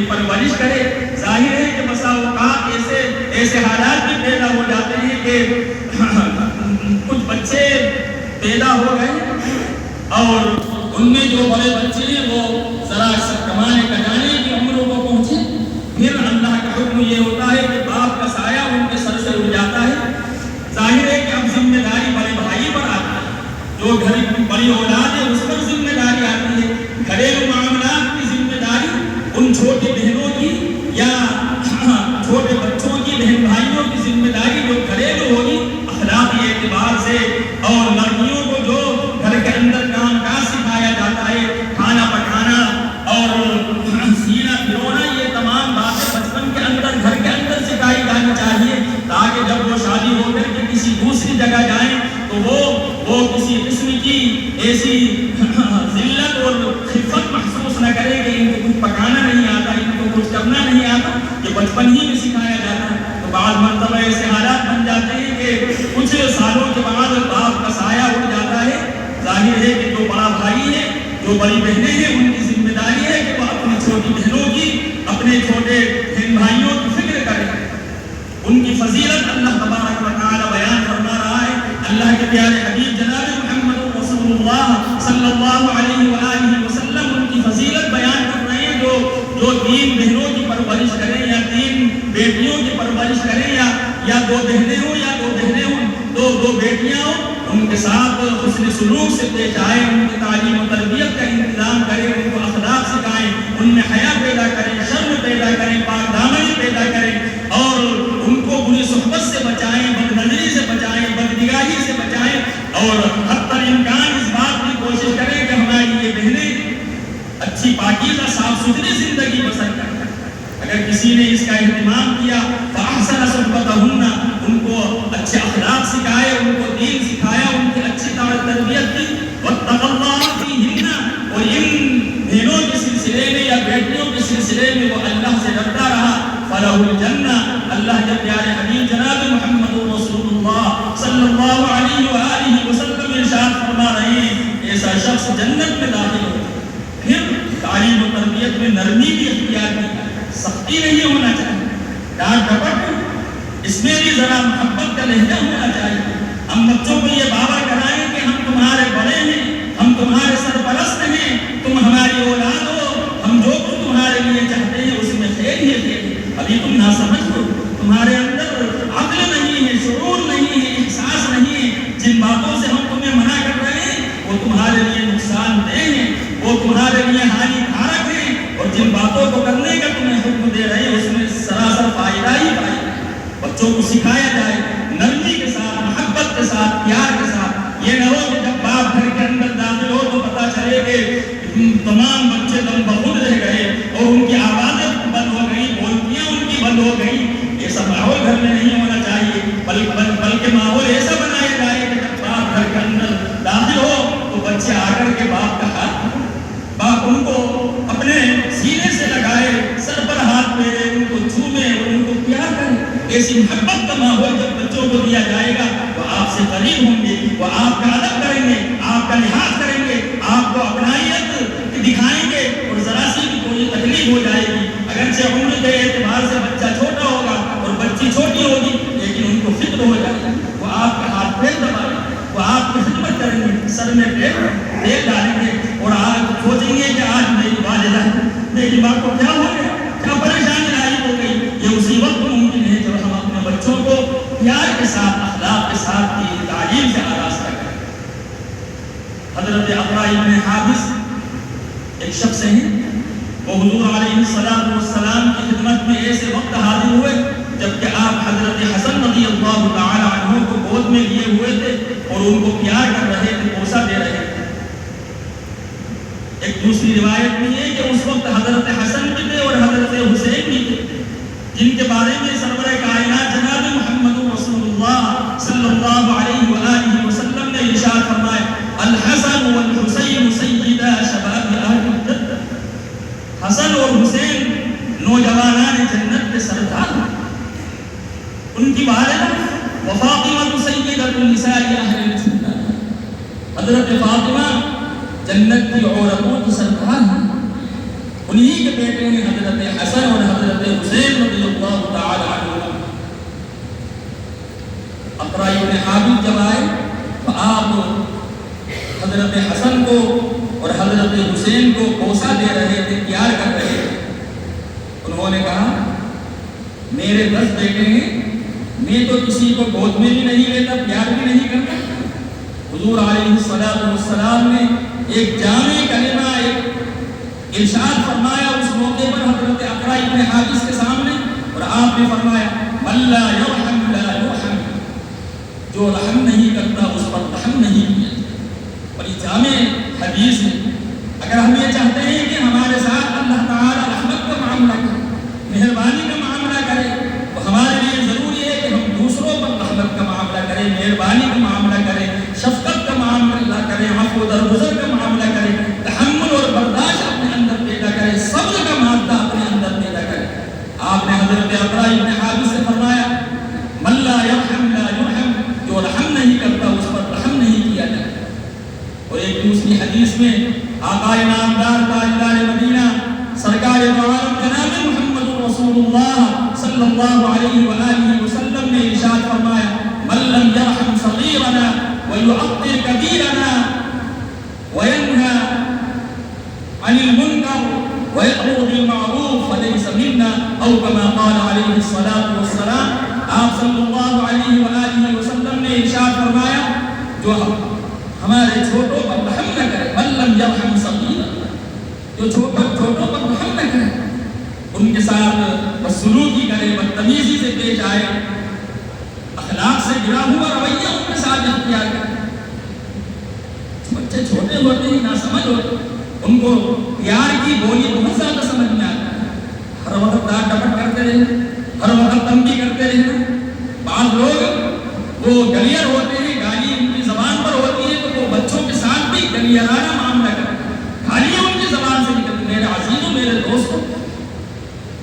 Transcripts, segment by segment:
کی پرورش کرے. ظاہر ہے کہ بسا اوقات ایسے حالات بھی پیدا ہو جاتے ہیں کہ کچھ بچے پیدا ہو گئے اور ان میں جو بڑے بچے ہیں وہ ذرا کمانے کمانے کی عمروں کو پہنچے. پھر اللہ کا حکم یہ ہوتا ہے کہ باپ کا سایہ ان کے سر سے اڑ جاتا ہے. ظاہر ہے کہ اب ذمہ داری بڑے بھائی پر آتی ہے. جو گھر کی بڑی اولاد ہے اس پر ذمہ داری آتی ہے. گھریلو معاملات کی ذمہ داری ان چھوٹی بہنوں کی یا چھوٹے بچوں کی بہن بھائیوں کی ذمہ داری جو گھریلو ہوگی اخلاقی اعتبار سے. اور لڑکیوں کو جو گھر کے اندر کام کاج سکھایا جاتا ہے, کھانا پکانا اور سینا پھرونا, یہ تمام باتیں بچپن کے اندر گھر کے اندر سکھائی جانی چاہیے تاکہ جب وہ شادی ہو کر کے کسی دوسری جگہ جائیں تو وہ کسی قسم کی ایسی ذلت اور خفت محسوس نہ کرے کہ ان کو کچھ پکانا نہیں آتا, ان کو کچھ کرنا نہیں آتا. یہ بچپن ہی میں سکھایا جاتا ہے. تو بعض مرتبہ ایسے حالات بن جاتے ہیں کہ کچھ سالوں کے بعد باپ کا سایہ اڑ جاتا ہے. ظاہر ہے کہ جو بڑا بھائی ہے, جو بڑی بہنیں ہیں, ان کی ذمہ داری ہے کہ وہ اپنی چھوٹی بہنوں کی, اپنے چھوٹے بہن بھائیوں کی فکر کریں. ان کی فضیلت اللہ تبارک و تعالی بیان فرما رہا ہے. اللہ کے پیارے حبیب جناب محمد رسول اللہ صلی اللہ علیہ وآلہ وسلم ان کی فضیلت بیان کر رہے ہیں جو 3 بہنوں کی پرورش کریں یا 3 بیٹیوں کی پرورش کریں یا 2 بہنیں ہوں یا 2 بہنیں ہوں, 2 بیٹیاں ہوں, ان کے ساتھ حسن سلوک سے پیش آئیں, ان کی تعلیم و تربیت کا انتظام کریں, ان کو اخلاق سکھائیں, ان میں حیا پیدا کریں, شرم پیدا کریں, پاک دامنی پیدا کریں اور ان کو بری صحبت سے بچائیں, بد نظری سے بچائیں, بد نگاہی سے بچائیں اور حتی امکان اس بات کی کوشش کریں کہ ہماری یہ بہنیں اچھی پاکیزہ صاف ستھری زندگی بسر کریں. اگر کسی نے اس کا اہتمام کیا فَأَحْسَنَ صُحْبَتَهُنَّ, ان کو اچھے اخلاق سکھائے, ان کو دین سکھایا, ان کی اچھی تربیت کی. وَاتَّقَى اللَّهَ فِيهِنَّ, اور ان بہنوں کے سلسلے میں یا بیٹیوں کے سلسلے میں وہ اللہ سے ڈرتا رہا. فَلَهُ الْجَنَّةُ, اللہ کے پیارے حبیب جناب محمد رسول اللہ صلی اللہ علیہ وآلہ وسلم ارشاد فرما رہے ہیں ایسا شخص جنت میں داخل ہو. پھر تعلیم و تربیت میں نرمی بھی اختیار کی, سختی نہیں ہونا چاہیے, ڈانٹ ڈپٹ اس میں بھی ذرا محبت کا لہجہ ہونا چاہیے. ہم بچوں کو یہ باور کرائیں کہ ہم تمہارے بڑے ہیں, ہم تمہارے سرپرست ہیں, تم ہماری اولاد ہو, ہم جو کچھ تمہارے لیے چاہتے ہیں اس میں خیر ہی خیر ہے. ابھی تم نہ سمجھ ہو, تمہارے اندر عقل نہیں ہے, شعور نہیں ہے, احساس نہیں ہے. جن باتوں سے ہم تمہیں منع کر رہے ہیں وہ تمہارے لیے نقصان دہ ہیں, وہ تمہارے لیے ہانی کارک ہیں, اور جن باتوں کو کرنے کا تمہیں حکم دے رہے ہیں اس میں سراسر فائدہ ہی فائدہ. بچوں کو سکھایا جائے نرمی کے ساتھ, محبت کے ساتھ, پیار کے ساتھ. یہ نہ ہو کہ جب باپ گھر کے اندر داخل ہو تو پتہ چلے کہ تمام بچے دم بخود رہ گئے اور ان کی آوازیں بند ہو گئی, بولتیاں ان کی بند ہو گئی. ایسا ماحول گھر میں نہیں ہونا چاہیے, بلکہ ماحول ایسا بنایا جائے کہ جب باپ گھر کے اندر داخل ہو تو بچے آ کر کے باپ کا ہاتھ, باپ ان کو اپنے سینے سے لگائے, سر پر ہاتھ پھیرے, ان کو چھومے اور ان کو پیار کرے. ایسی محبت کا ماحول جب بچوں کو دیا جائے گا تو آپ سے قریب ہوں گے, وہ آپ کا ادب کریں گے, آپ کا لحاظ کریں گے, آپ کو اپنائیت دکھائیں گے. اور ذرا سی بھی کوئی تکلیف ہو جائے گی, اگرچہ عمر کے اعتبار سے بچہ چھوٹا ہوگا اور بچی چھوٹی ہوگی, لیکن ان کو فکر ہو جائے گی, وہ آپ کا ہاتھ پھیر دبائیں گے, وہ آپ کی خدمت کریں گے, سر میں تیل ڈالیں گے اور آج سوچیں گے کہ آج میری والدہ میری ماں کو کیا ہو گیا, کیا پریشانی لاحق ہو گئی. یہ اسی وقت ممکن ہے جب ہم اپنے بچوں کو پیار کے ساتھ, اخلاق کے ساتھ کی تعلیم سے آراستہ کریں. حضرت اقرا ابن حابس ایک شخص ہیں, وہ حضور علیہ السلام کی خدمت میں ایسے وقت حاضر ہوئے جبکہ آپ حضرت حسن رضی اللہ تعالی عنہ کو گود میں لیے ہوئے تھے اور ان کو پیار کر رہے تھے, بوسہ دے رہے تھے. ایک دوسری روایت میں ہے کہ اس وقت حضرت حسن بھی تھے اور حضرت حسین بھی تھے, جن کے بارے میں سرور کائنات جناب محمد رسول اللہ صلی اللہ علیہ وآلہ وسلم نے ارشاد فرمایا الحسن والحسین سیدا شباب اہل الجنہ. حسن اور حسین نوجوانان جنت کے سردار ہیں. ان کی والدہ وفاطمہ سیدۃ النساء اہل الجنہ, حضرت فاطمہ جنت کی عورتوں کی سردار ہیں. انہی کے بیٹے ہیں حضرت حسن حابس جب آئے تو آپ حضرت حسن کو اور حضرت حسین کو بوسہ دے رہے تھے، پیار کر رہے تھے۔ انہوں نے کہا میرے 10 بیٹے ہیں، میں تو کسی کو گود میں بھی نہیں لیتا، پیار بھی نہیں کرتا۔ حضور علیہ السلام نے ایک جامع کلمہ ایک ارشاد فرمایا اس موقع پر حضرت اقرا ابن حابس کے سامنے، اور آپ نے فرمایا من لا یرحم لا یرحم، جو رحم نہیں کرتا اس پر رحم نہیں کیا۔ اور یہ جامع حدیث ہے۔ اگر ہم یہ چاہتے ہیں کہ ہمارے ساتھ اللہ تعالی رحمت کا معاملہ کرے، مہربانی کا معاملہ کرے، تو ہمارے لیے ضروری ہے کہ ہم دوسروں پر رحمت کا معاملہ کریں، مہربانی کا معاملہ کریں، شفقت کا معاملہ کریں، عفو و درگزر کا معاملہ کریں، تحمل اور برداشت اپنے اندر پیدا کریں، صبر کا مادہ اپنے اندر پیدا کریں۔ آپ نے حضرت اقرا ابن حابس سے فرمایا من لا یرحم لا یرحم، جو رحم نہیں کرتا اس پر رحم نہیں کیا جاتا۔ اور ایک دوسری حدیث میں آقا نامدار تاجدار مدینہ سرکار دو عالم جناب محمد رسول اللہ صلی اللہ علیہ وآلہ وسلم نے ارشاد فرمایا من لم یرحم صغیرنا ویعطر کبیرنا وینہا عن المنکر ویأمر بالمعروف فلیس منا، او کما قال علیہ الصلاة والسلام۔ آپ صلی اللہ علیہ وآلہ وسلم نے ارشاد فرمایا جو ہمارے چھوٹوں پر رحم نہ کرے، من لم یرحم صغیرنا، جو چھوٹوں پر رحم نہ کرے، ان کے ساتھ بدسلوکی کرے، بدتمیزی سے پیش آئے، اخلاق سے گرا ہوا رویہ ان کے ساتھ اختیار کرے۔ بچے چھوٹے ہوتے ہی ناسمجھ ہوتے، ان کو پیار کی بولی بہت زیادہ سمجھ میں آتا ہے۔ ہر وقت ڈانٹ ڈپٹ کرتے رہنا، ہر وقت تنبیہ کرتے رہنا۔ بعض لوگ وہ گلیئر ہوتے ہیں، گالی ان کی زبان پر ہوتی ہے تو وہ بچوں کے ساتھ بھی گلیرانہ معاملہ کرتے ہیں، گالیاں ان کی زبان سے نکلتی۔ میرے عزیزوں، میرے دوستوں،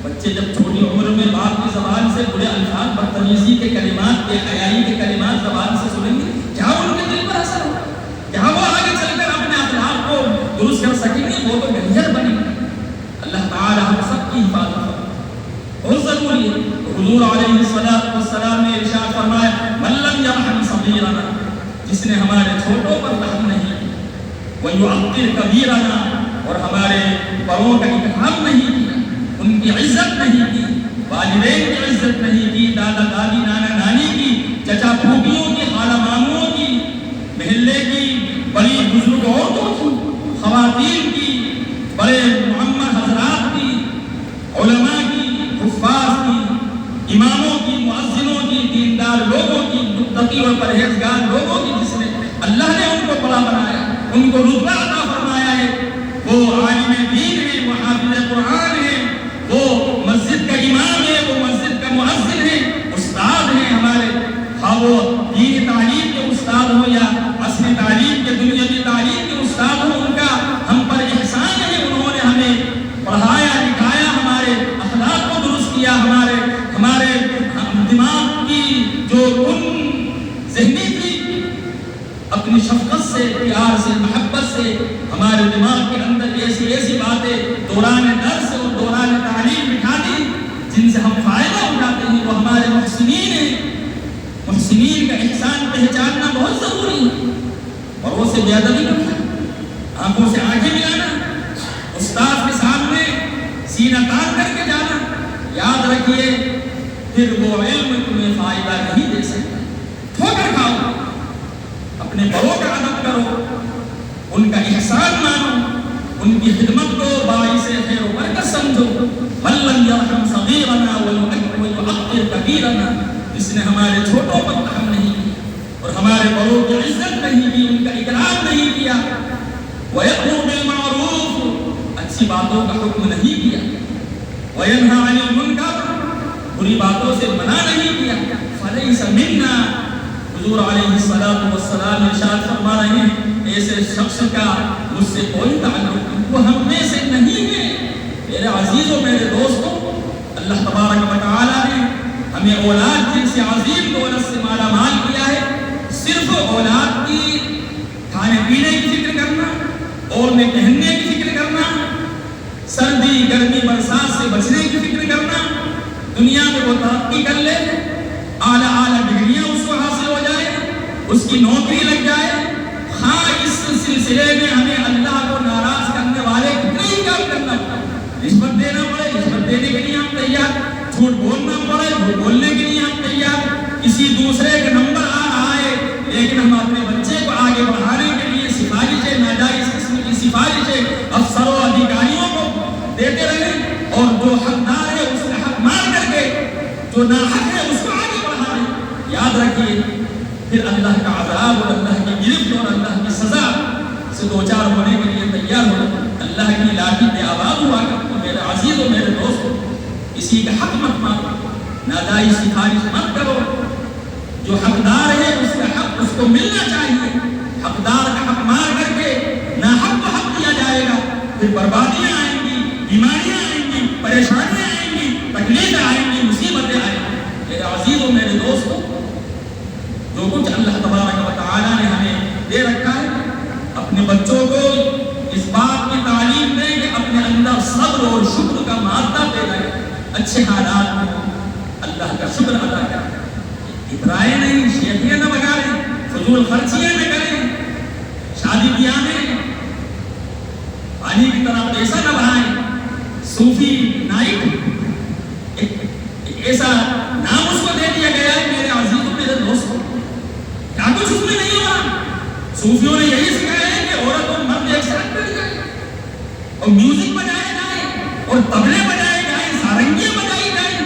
بچے جب چھوٹی عمر میں باپ کی زبان سے برے الفاظ، بدتمیزی کے کلمات، بے حیائی کے کلمات زبان سے سنیں گے، کیا ان کے دل پر اثر ہوگا؟ کیا وہ آگے چل کر اپنے اخلاق کو درست کر سکیں گے؟ وہ تو گلیئر بنیں گے۔ اللہ تعالی ہم سب کی حفاظت کرے، بہت ضروری ہے۔ حضور علیہ السلام نے ارشاد فرمایا من لم یرحم صغیرنا، جس نے ہمارے چھوٹوں پر رحم نہیں کی، ویعطر کبیرنا، اور ہمارے بڑوں کا اکرام نہیں کیا، ان کی عزت نہیں کی، والدین کی عزت نہیں کی، دادا دادی نانا نانی کی، چچا پھوپھیوں کی، خالہ ماموں کی، محلے کی بڑی بزرگ عورتوں کی، خواتین کی، بڑے معمر حضرات کی، علماء کی، حفاظ کی، اماموں کی، مؤذنوں کی، دیندار لوگوں کی، متقی اور پرہیزگار لوگوں کی، جس نے اللہ نے ان کو بڑا بنایا، ان کو رتبہ عطا فرمایا ہے۔ وہ عالم دین ہے، وہ حافظ قرآن ہے، وہ مسجد کا امام ہے، وہ مسجد کا مؤذن ہے، استاد ہیں ہمارے، ہاں وہ دینی تعلیم کے استاد ہوں یا عصری تعلیم کے، دنیاوی تعلیم کے استاد ہوں، ان کا ہم پر احسان ہے، انہوں نے ہمیں پڑھایا لکھایا، ہمارے اخلاق کو درست کیا، ہمارے دماغ کی جو ذہنی تھی، اپنی شفقت سے، پیار سے، محبت سے ہمارے دماغ کے اندر ایسی باتیں دوران درس اور دوران تعلیم بٹھا دی جن سے ہم فائدہ اٹھاتے ہیں۔ وہ ہمارے محسنین ہیں۔ محسنین کا احسان پہچاننا بہت ضروری ہے، اور وہ سے بے ادبی کرنا، آنکھوں سے آنکھیں ملانا، استاد کے سامنے سینہ تان کر کے جانا، یاد رکھیے پھر وہ علم تمہیں فائدہ نہیں دے سکتا۔ ٹھوکر کھاؤ، اپنے بڑوں کا ادب کرو، ان کا احسان مانو، ان کی خدمت کو باعث خیر و برکت سمجھو۔ من لم یرحم صغیرنا ویعطر کبیرنا، جس نے ہمارے چھوٹوں پر رحم نہیں کی اور ہمارے بڑوں کی عزت نہیں کی، ان کا اکرام نہیں کیا، ویأمر بالمعروف، اچھی باتوں کا حکم نہیں کیا، وینہا عن المنکر، بری باتوں سے منع نہیں کیا، فلیس منا، حضور علیہ السلام ارشاد فرما رہے ہیں ایسے شخص کا مجھ سے کوئی تعلق نہیں، وہ ہم میں سے نہیں ہے۔ میرے عزیزوں، میرے دوستوں، اللہ تبارک و تعالیٰ نے ہمیں اولاد جیسے عظیم دولت سے مالا مال کیا ہے۔ صرف اولاد کی کھانے پینے کی فکر کرنا، اوڑھنے پہننے کی فکر کرنا، سردی گرمی برسات سے بچنے کی فکر کرنا، دنیا میں وہ ترقی کر لے، اعلیٰ ڈگریاں اس کو حاصل ہو جائے، اس کی نوکری لگ جائے. ہاں اس سلسلے میں ہمیں اللہ کو ناراض کرنے والے کتنے ہی کام کرنا پڑے, رشوت دینا پڑے, رشوت دینے کے لیے ہم تیار, جھوٹ بولنا پڑے, جھوٹ بولنے کے لیے ہم تیار. کسی دوسرے کا نمبر آ رہا ہے لیکن ہم اپنے بچے کو آگے بڑھانے کے لیے سفارشیں, ناجائز قسم کی سفارشیں افسروں ادھیکاریوں کو دیتے رہیں, اور جو حقدار ہے اس کا حق مار کر کے جو ناحق ہے اس کو آگے بڑھا رہے. یاد رکھیے پھر اللہ کا عذاب اور اللہ کی گرفت اور اللہ کی سزا سے دو چار ہونے کے لیے تیار ہو. اللہ کی لاٹھی پہ آباد ہوا کرو میرے عزیز و میرے دوستو. کسی کا حق مت مانو, ناجائز سفارش مت کرو. جو حقدار ہے اس کا حق اس کو ملنا چاہیے. حقدار کا حق مار کر کے ناحق کو حق دیا جائے گا, پھر بربادیاں آئیں گی, بیماریاں آئیں گی, پریشانیاں آئیں گی, تکلیفیں آئیں گی, مصیبتیں آئیں گی. میرے عزیز و میرے دوستو, جو کچھ اللہ تبارک و تعالیٰ نے ہمیں دے رکھا ہے, اپنے بچوں کو اس بات کی تعلیم دیں کہ اپنے اندر صبر اور شکر کا مادہ پیدا کریں. اچھے حالات میں اللہ کا شکر ادا کریں, اترائے نہیں, شیخیاں نہ بگاڑیں, فضول خرچیاں نہ کریں, شادی بیاہ میں پانی کی طرح پیسہ نہ بہائیں. صوفی نائٹ ایسا نام اس کو دے دیا گیا ہے میرے عزیزوں میرے دوستوں, کیا کچھ اس میں نہیں ہو رہا. صوفیوں نے یہی سکھایا ہے کہ عورت اور مرد ایک ساتھ کر جائے اور میوزک بجائے جائیں اور طبلے بجائے جائیں, سارنگیاں بجائی جائیں,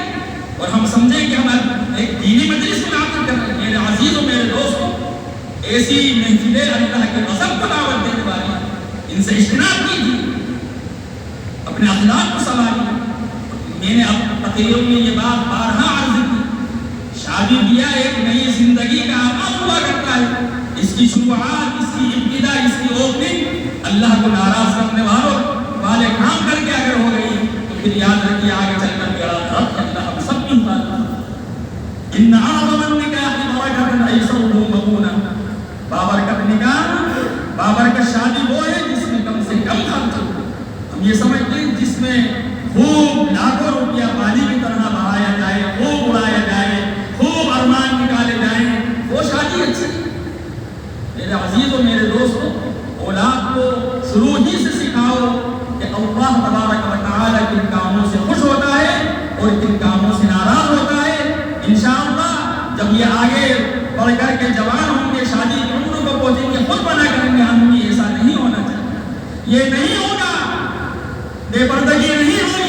اور ہم سمجھیں کہ ہم ایک دینی مجلس میں عقد کر رہے ہیں. میرے عزیزوں میرے دوستوں, ایسی محفلیں اللہ کے غضب کو دعوت دینے والی ہیں, ان سے اجتناب کیجیے, اپنے اخلاق کو سنبھالیے. میں نے اب تقریروں میں یہ بات بارہا عرض کی, شادی بیاہ ایک نئی زندگی کا آغاز ہوا کرتا ہے. اس کی شروعات, اس کی ابتدا, اس کی اوپننگ اللہ کو ناراض کرنے والے کام کر کے اگر ہو گئی تو پھر یاد رکھیے آگے چل کر بڑا رب اللہ ہم سب کی حفاظت. ان اعظم النکاح برکۃ ایسرہ مغبونا, بابرکت نکاح, بابرکت شادی وہ ہے جس میں کم سے کم خرچ ہو. ہم یہ سمجھتے ہیں جس میں خوب لاکھوں روپیہ پانی کی طرح بہایا جائے, خوب اڑایا جائے, خوب ارمان نکالے جائیں, وہ شادی اچھی. میرے عزیز و میرے دوستو, اولاد کو شروع ہی سے سکھاؤ کہ اللہ تبارک و تعالیٰ کن کاموں سے خوش ہوتا ہے اور کن کاموں سے ناراض ہوتا ہے. انشاءاللہ جب یہ آگے بڑھ کر کے جوان ہوں گے, شادی کی عمر کو پہنچیں گے, خود بنا کریں گے, ہم بھی ایسا نہیں ہونا چاہیے. یہ نہیں ہوگا, بے پردگی نہیں ہوگی,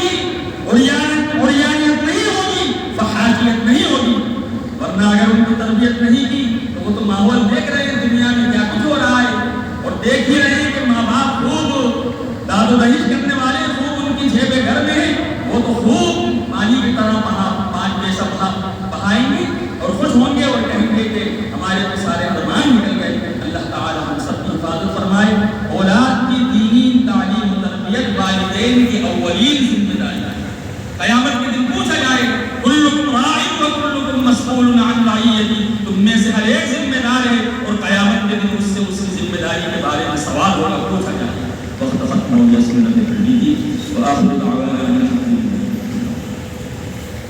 عریانیت نہیں ہوگی, فحاشیت نہیں ہوگی. ورنہ اگر ان کی تربیت نہیں کی تو وہ تو ماحول دیکھ رہے ہیں دنیا میں کیا کچھ ہو رہا ہے, اور دیکھ ہی رہے ہیں کہ ماں باپ خوب داد و دہیز کرنے